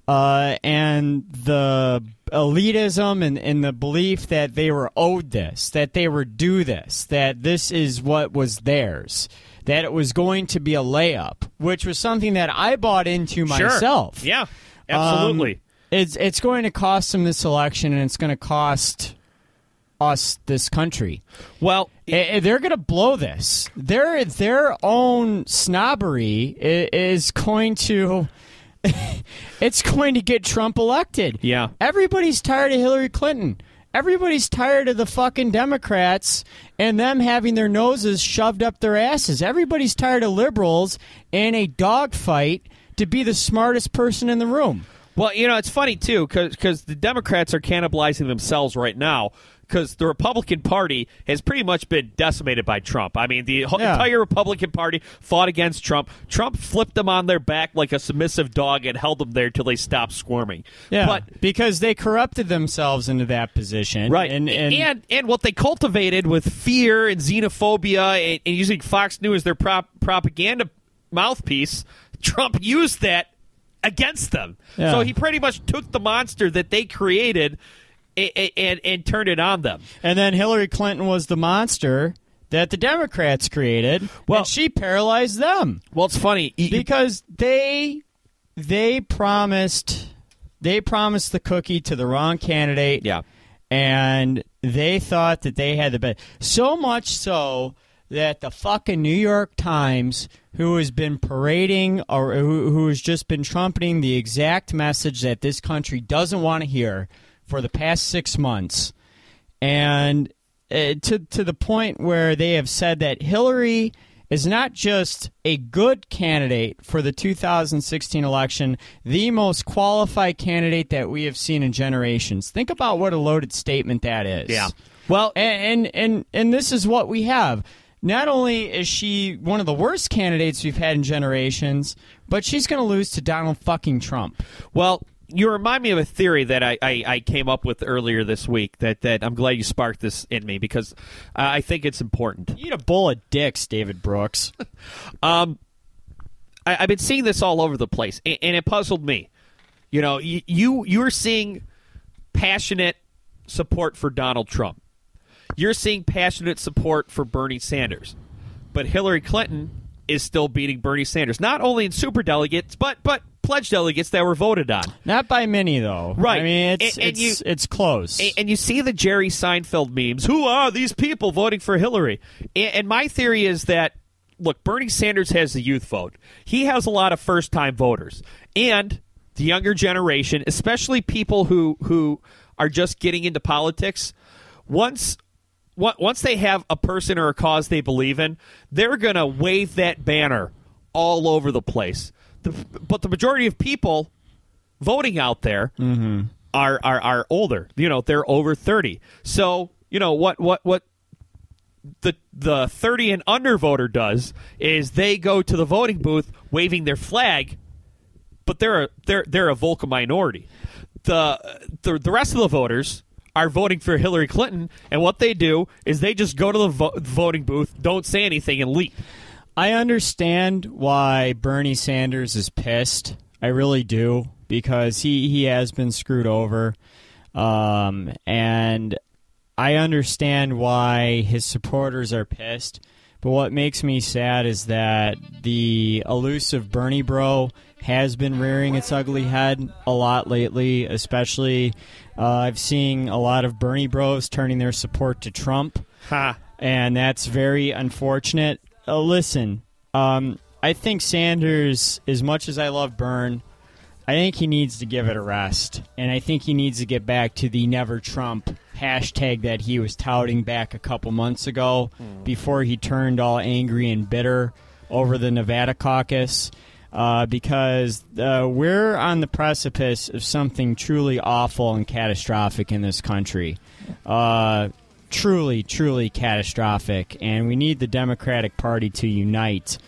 and the elitism and the belief that they were owed this, that they were due this, that this is what was theirs, that it was going to be a layup, which was something that I bought into myself. Sure. Yeah, absolutely. It's going to cost them this election, and it's going to cost us this country. Well, they're going to blow this. Their own snobbery is going to... it's going to get Trump elected. Yeah. Everybody's tired of Hillary Clinton. Everybody's tired of the fucking Democrats and them having their noses shoved up their asses. Everybody's tired of liberals in a dogfight to be the smartest person in the room. Well, you know, it's funny, too, because the Democrats are cannibalizing themselves right now, because the Republican Party has pretty much been decimated by Trump. I mean, the entire Republican Party fought against Trump. Trump flipped them on their back like a submissive dog and held them there till they stopped squirming. Yeah, but because they corrupted themselves into that position. Right. And what they cultivated with fear and xenophobia and using Fox News as their propaganda mouthpiece, Trump used that against them. Yeah. So he pretty much took the monster that they created and turned it on them. And then Hillary Clinton was the monster that the Democrats created, and she paralyzed them. Well, it's funny because they promised the cookie to the wrong candidate. Yeah. And they thought that they had the best. So much so that the fucking New York Times, who has been parading or who has just been trumpeting the exact message that this country doesn't want to hear for the past 6 months, and to the point where they have said that Hillary is not just a good candidate for the 2016 election, the most qualified candidate that we have seen in generations. Think about what a loaded statement that is. Yeah. Well, and this is what we have. Not only is she one of the worst candidates we've had in generations, but she's going to lose to Donald fucking Trump. Well, you remind me of a theory that I came up with earlier this week that I'm glad you sparked this in me because I think it's important. You eat a bowl of dicks, David Brooks. I've been seeing this all over the place, and it puzzled me. You know, you're seeing passionate support for Donald Trump. You're seeing passionate support for Bernie Sanders. But Hillary Clinton is still beating Bernie Sanders, not only in superdelegates, but pledge delegates that were voted on. Not by many, though. Right. I mean, it's close. And you see the Jerry Seinfeld memes. Who are these people voting for Hillary? And my theory is that, look, Bernie Sanders has the youth vote. He has a lot of first-time voters. And the younger generation, especially people who are just getting into politics, once they have a person or a cause they believe in, they're going to wave that banner all over the place. But the majority of people voting out there are older. You know, they're over 30. So, you know, what the 30 and under voter does is they go to the voting booth waving their flag, but they're a vocal minority. The rest of the voters are voting for Hillary Clinton, and what they do is they just go to the voting booth, don't say anything, and leave. I understand why Bernie Sanders is pissed. I really do, because he has been screwed over. And I understand why his supporters are pissed. But what makes me sad is that the elusive Bernie bro has been rearing its ugly head a lot lately, especially I've seen a lot of Bernie bros turning their support to Trump. And that's very unfortunate. Listen, I think Sanders, as much as I love Bern, I think he needs to give it a rest. And I think he needs to get back to the Never Trump hashtag that he was touting back a couple months ago before he turned all angry and bitter over the Nevada caucus. Because we're on the precipice of something truly awful and catastrophic in this country. Truly, truly catastrophic. And we need the Democratic Party to unite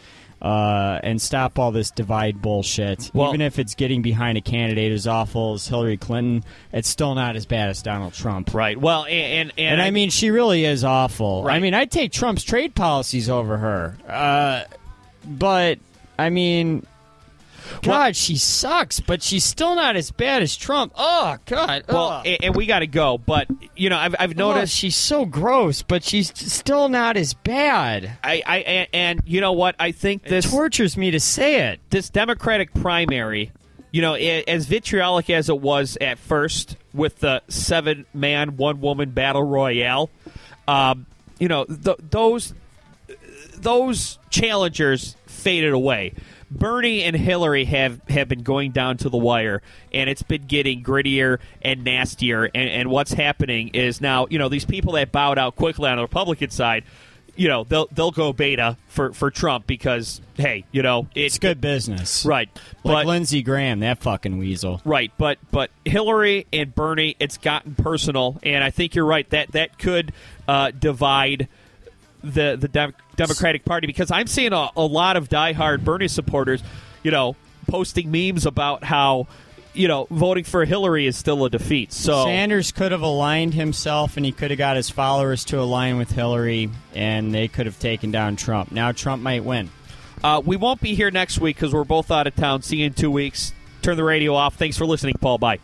and stop all this divide bullshit. Well, even if it's getting behind a candidate as awful as Hillary Clinton, it's still not as bad as Donald Trump. Right. Well, and I mean, she really is awful. Right. I mean, I'd take Trump's trade policies over her. But, I mean... God, she sucks, but she's still not as bad as Trump. Oh, God. Well, and we got to go, but, you know, I've noticed... she's so gross, but she's still not as bad. And you know what? I think this... It tortures me to say it. This Democratic primary, you know, as vitriolic as it was at first with the 7-man, 1-woman battle royale, you know, those challengers faded away. Bernie and Hillary have been going down to the wire, and it's been getting grittier and nastier. And what's happening is now, you know, these people that bowed out quickly on the Republican side, you know, they'll go beta for Trump because, hey, you know, it's good business, right? Like Lindsey Graham, that fucking weasel, right? But Hillary and Bernie, it's gotten personal, and I think you're right that could divide the Democratic Party, because I'm seeing a lot of diehard Bernie supporters, you know, posting memes about how, you know, voting for Hillary is still a defeat. So Sanders could have aligned himself, and he could have got his followers to align with Hillary, and they could have taken down Trump. Now Trump might win. We won't be here next week because we're both out of town. See you in 2 weeks. Turn the radio off. Thanks for listening, Paul. Bye.